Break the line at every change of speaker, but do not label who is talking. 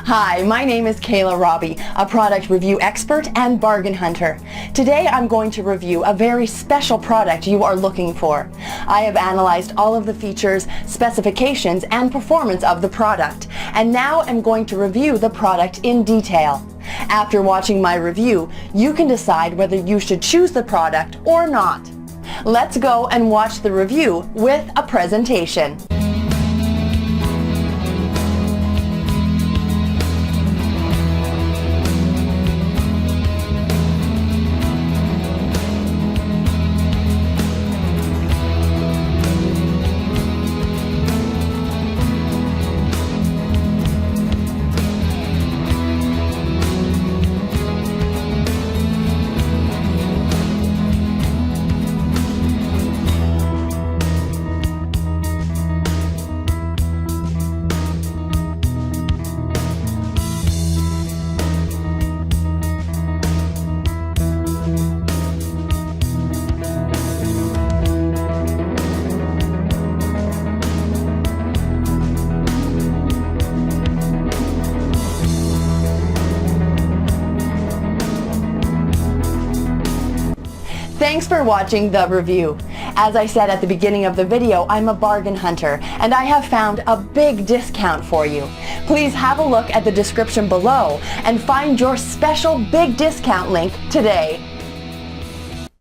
Hi, my name is Kayla Robbie, a product review expert and bargain hunter. Today I'm going to review a very special product you are looking for. I have analyzed all of the features, specifications, and performance of the product, and now I'm going to review the product in detail. After watching my review, you can decide whether you should choose the product or not. Let's go and watch the review with a presentation. Thanks for watching the review. As I said at the beginning of the video, I'm a bargain hunter and I have found a big discount for you. Please have a look at the description below and find your special big discount link today.